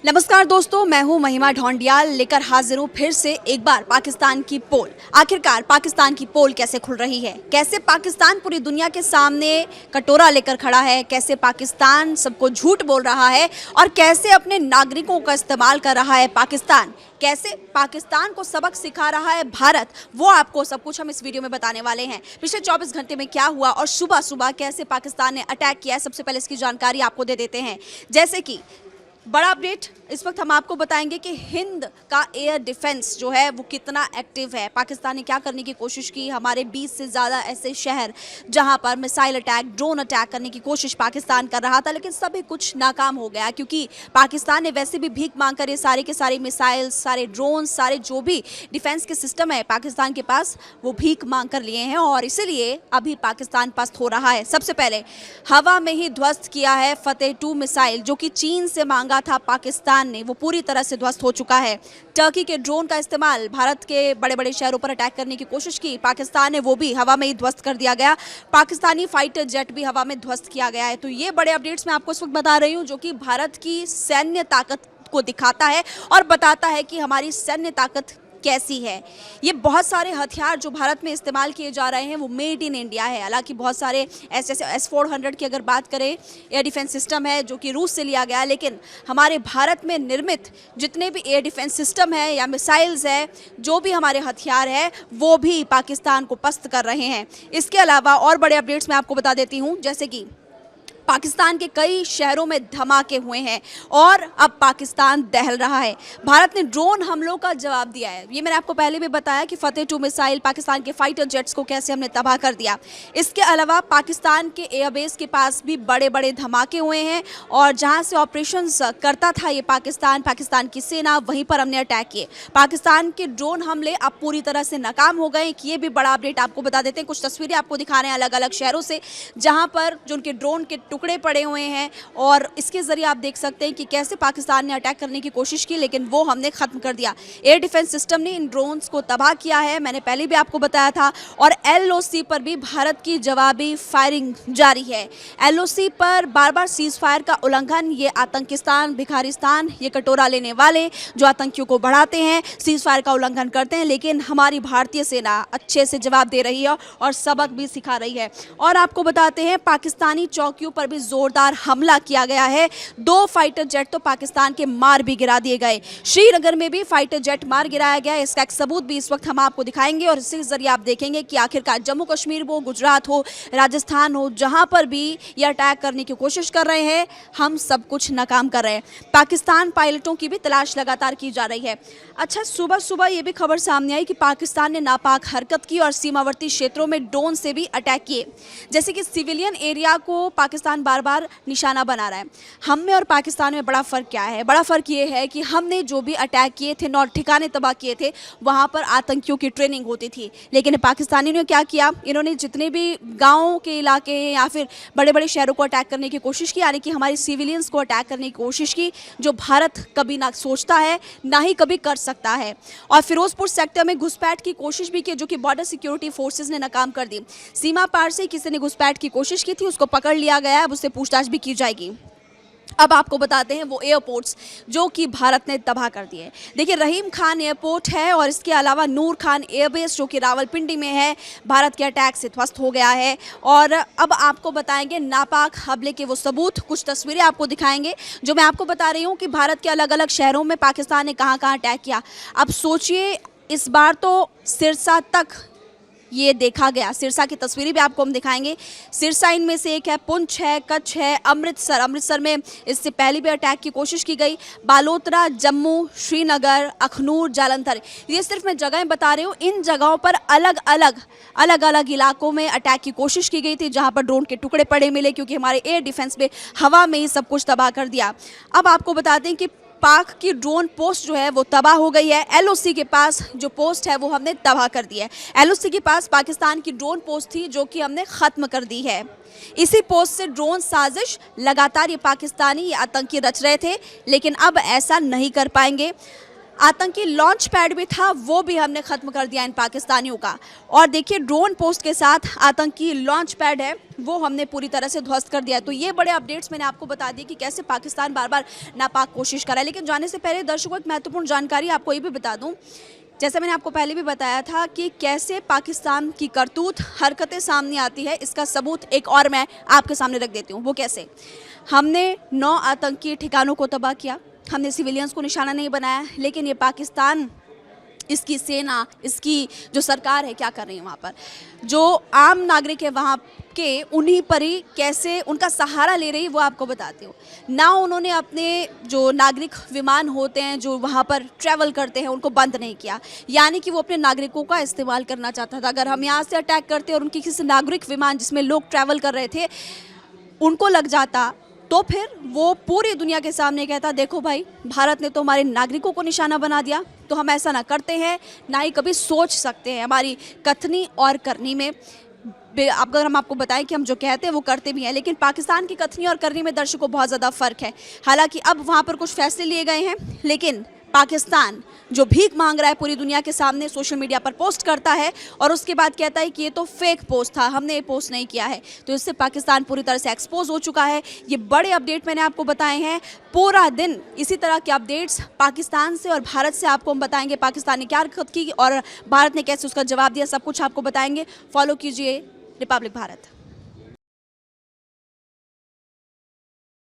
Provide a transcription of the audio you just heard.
नमस्कार दोस्तों, मैं हूं महिमा ढोंडियाल लेकर हाजिर हूं फिर से एक बार पाकिस्तान की पोल। आखिरकार पाकिस्तान की पोल कैसे खुल रही है, कैसे पाकिस्तान पूरी दुनिया के सामने कटोरा लेकर खड़ा है, कैसे पाकिस्तान सबको झूठ बोल रहा है और कैसे अपने नागरिकों का इस्तेमाल कर रहा है पाकिस्तान, कैसे पाकिस्तान को सबक सिखा रहा है भारत, वो आपको सब कुछ हम इस वीडियो में बताने वाले हैं। पिछले 24 घंटे में क्या हुआ और सुबह सुबह कैसे पाकिस्तान ने अटैक किया है, सबसे पहले इसकी जानकारी आपको दे देते हैं। जैसे कि बड़ा अपडेट इस वक्त हम आपको बताएंगे कि हिंद का एयर डिफेंस जो है वो कितना एक्टिव है। पाकिस्तान ने क्या करने की कोशिश की, हमारे 20 से ज़्यादा ऐसे शहर जहां पर मिसाइल अटैक, ड्रोन अटैक करने की कोशिश पाकिस्तान कर रहा था, लेकिन सभी कुछ नाकाम हो गया क्योंकि पाकिस्तान ने वैसे भी भीख मांग कर ये सारे के सारे मिसाइल, सारे ड्रोन, सारे जो भी डिफेंस के सिस्टम है पाकिस्तान के पास, वो भीख मांग कर लिए हैं और इसीलिए अभी पाकिस्तान पस्त हो रहा है। सबसे पहले हवा में ही ध्वस्त किया है फतेह 2 मिसाइल, जो कि चीन से मांगा था पाकिस्तान ने, वो पूरी तरह से ध्वस्त हो चुका है। टर्की के ड्रोन का इस्तेमाल भारत के बड़े बड़े शहरों पर अटैक करने की कोशिश की पाकिस्तान ने, वो भी हवा में ही ध्वस्त कर दिया गया। पाकिस्तानी फाइटर जेट भी हवा में ध्वस्त किया गया है। तो ये बड़े अपडेट्स मैं आपको इस वक्त बता रही हूँ जो कि भारत की सैन्य ताकत को दिखाता है और बताता है कि हमारी सैन्य ताकत कैसी है। ये बहुत सारे हथियार जो भारत में इस्तेमाल किए जा रहे हैं वो मेड इन इंडिया है। हालांकि बहुत सारे S-400 की अगर बात करें, एयर डिफेंस सिस्टम है जो कि रूस से लिया गया, लेकिन हमारे भारत में निर्मित जितने भी एयर डिफेंस सिस्टम है या मिसाइल्स है, जो भी हमारे हथियार है, वो भी पाकिस्तान को पस्त कर रहे हैं। इसके अलावा और बड़े अपडेट्स मैं आपको बता देती हूँ, जैसे कि पाकिस्तान के कई शहरों में धमाके हुए हैं और अब पाकिस्तान दहल रहा है। भारत ने ड्रोन हमलों का जवाब दिया है। ये मैंने आपको पहले भी बताया कि फतेह 2 मिसाइल पाकिस्तान के फाइटर जेट्स को कैसे हमने तबाह कर दिया। इसके अलावा पाकिस्तान के एयरबेस के पास भी बड़े बड़े धमाके हुए हैं और जहां से ऑपरेशंस करता था ये पाकिस्तान की सेना, वहीं पर हमने अटैक किए। पाकिस्तान के ड्रोन हमले अब पूरी तरह से नाकाम हो गए। ये भी बड़ा अपडेट आपको बता देते हैं। कुछ तस्वीरें आपको दिखा रहे हैं अलग अलग शहरों से जहाँ पर जो उनके ड्रोन के टुकड़े पड़े हुए हैं और इसके जरिए आप देख सकते हैं कि कैसे पाकिस्तान ने अटैक करने की कोशिश की, लेकिन वो हमने खत्म कर दिया। एयर डिफेंस सिस्टम ने इन ड्रोन्स को तबाह किया है, मैंने पहले भी आपको बताया था। और LOC पर भी भारत की जवाबी फायरिंग जारी है। LOC पर बार बार सीज फायर का उल्लंघन, ये आतंकिस्तान, भिखारिस्तान, ये कटोरा लेने वाले जो आतंकियों को बढ़ाते हैं, सीज फायर का उल्लंघन करते हैं, लेकिन हमारी भारतीय सेना अच्छे से जवाब दे रही है और सबक भी सिखा रही है। और आपको बताते हैं पाकिस्तानी चौकियों पर भी जोरदार हमला किया गया है। 2 फाइटर जेट तो पाकिस्तान के मार भी गिरा दिए गए। श्रीनगर में भी फाइटर जेट मार गिराया गया। इसका एक सबूत भी इस वक्त हम आपको दिखाएंगे और इसके जरिए आप देखेंगे कि आखिरकार जम्मू कश्मीर हो, गुजरात हो, राजस्थान हो, जहां पर भी ये अटैक करने की कोशिश कर रहे हैं, हम सब कुछ नाकाम कर रहे हैं। पाकिस्तान पायलटों की भी तलाश लगातार की जा रही है। अच्छा, सुबह सुबह ये भी खबर सामने आई कि पाकिस्तान ने नापाक हरकत की और सीमावर्ती क्षेत्रों में ड्रोन से भी अटैक किए। जैसे कि सिविलियन एरिया को पाकिस्तान बार बार निशाना बना रहा है। हम में और पाकिस्तान में बड़ा फ़र्क क्या है? बड़ा फ़र्क ये है कि हमने जो भी अटैक किए थे, नौ ठिकाने तबाह किए थे, वहाँ पर आतंकियों की ट्रेनिंग होती थी। लेकिन पाकिस्तानियों ने क्या किया, इन्होंने जितने भी गाँव के इलाके या फिर बड़े बड़े शहरों को अटैक करने की कोशिश की, यानी कि हमारे सिविलियंस को अटैक करने की कोशिश की, जो भारत कभी ना सोचता है ना ही कभी कर सकता है। और फिरोजपुर सेक्टर में घुसपैठ की कोशिश भी की, जो कि बॉर्डर सिक्योरिटी फोर्सेज ने नाकाम कर दी। सीमा पार से किसी ने घुसपैठ की कोशिश की थी, उसको पकड़ लिया गया, अब उससे पूछताछ भी की जाएगी। अब आपको बताते हैं वो एयरपोर्ट्स जो कि भारत ने तबाह कर दिए। देखिए, रहीम खान एयरपोर्ट है और इसके अलावा नूर खान एयरबेस जो कि रावलपिंडी में है, भारत के अटैक से ध्वस्त हो गया है। और अब आपको बताएंगे नापाक हमले के वो सबूत, कुछ तस्वीरें आपको दिखाएंगे जो मैं आपको बता रही हूँ कि भारत के अलग अलग शहरों में पाकिस्तान ने कहाँ कहाँ अटैक किया। अब सोचिए, इस बार तो सिरसा तक ये देखा गया। सिरसा की तस्वीरें भी आपको हम दिखाएंगे। सिरसा इनमें से एक है, पुंछ है, कच्छ है, अमृतसर में इससे पहले भी अटैक की कोशिश की गई। बालोतरा, जम्मू, श्रीनगर, अखनूर, जालंधर, ये सिर्फ मैं जगहें बता रही हूँ। इन जगहों पर अलग अलग इलाकों में अटैक की कोशिश की गई थी, जहाँ पर ड्रोन के टुकड़े पड़े मिले, क्योंकि हमारे एयर डिफेंस में हवा में ही सब कुछ तबाह कर दिया। अब आपको बताते हैं कि पाक की ड्रोन पोस्ट जो है वो तबाह हो गई है। LOC के पास जो पोस्ट है वो हमने तबाह कर दी है। LOC के पास पाकिस्तान की ड्रोन पोस्ट थी जो कि हमने ख़त्म कर दी है। इसी पोस्ट से ड्रोन साजिश लगातार ये पाकिस्तानी, ये आतंकी रच रहे थे, लेकिन अब ऐसा नहीं कर पाएंगे। आतंकी लॉन्च पैड भी था, वो भी हमने खत्म कर दिया इन पाकिस्तानियों का। और देखिए ड्रोन पोस्ट के साथ आतंकी लॉन्च पैड है वो हमने पूरी तरह से ध्वस्त कर दिया। तो ये बड़े अपडेट्स मैंने आपको बता दिए कि कैसे पाकिस्तान बार बार नापाक कोशिश कर रहा है। लेकिन जाने से पहले दर्शकों एक महत्वपूर्ण जानकारी आपको ये भी बता दूं, जैसा मैंने आपको पहले भी बताया था कि कैसे पाकिस्तान की करतूत हरकतें सामने आती है, इसका सबूत एक और मैं आपके सामने रख देती हूँ। वो कैसे? हमने 9 आतंकी ठिकानों को तबाह किया, हमने सिविलियंस को निशाना नहीं बनाया, लेकिन ये पाकिस्तान, इसकी सेना, इसकी जो सरकार है क्या कर रही है वहाँ पर, जो आम नागरिक है वहाँ के, उन्हीं पर ही कैसे उनका सहारा ले रही है वो आपको बताती हूँ। ना उन्होंने अपने जो नागरिक विमान होते हैं जो वहाँ पर ट्रैवल करते हैं उनको बंद नहीं किया, यानी कि वो अपने नागरिकों का इस्तेमाल करना चाहता था। अगर हम यहाँ से अटैक करते और उनकी किसी नागरिक विमान जिसमें लोग ट्रैवल कर रहे थे उनको लग जाता, तो फिर वो पूरी दुनिया के सामने कहता, देखो भाई भारत ने तो हमारे नागरिकों को निशाना बना दिया, तो हम ऐसा ना करते हैं, ना ही कभी सोच सकते हैं। हमारी कथनी और करनी में अगर हम आपको बताएं कि हम जो कहते हैं वो करते भी हैं, लेकिन पाकिस्तान की कथनी और करनी में दर्शकों बहुत ज़्यादा फ़र्क है। हालांकि अब वहाँ पर कुछ फैसले लिए गए हैं, लेकिन पाकिस्तान जो भीख मांग रहा है पूरी दुनिया के सामने, सोशल मीडिया पर पोस्ट करता है और उसके बाद कहता है कि ये तो फेक पोस्ट था, हमने ये पोस्ट नहीं किया है। तो इससे पाकिस्तान पूरी तरह से एक्सपोज हो चुका है। ये बड़े अपडेट मैंने आपको बताए हैं। पूरा दिन इसी तरह के अपडेट्स पाकिस्तान से और भारत से आपको हम बताएंगे। पाकिस्तान ने क्या हरकत की और भारत ने कैसे उसका जवाब दिया, सब कुछ आपको बताएंगे। फॉलो कीजिए रिपब्लिक भारत।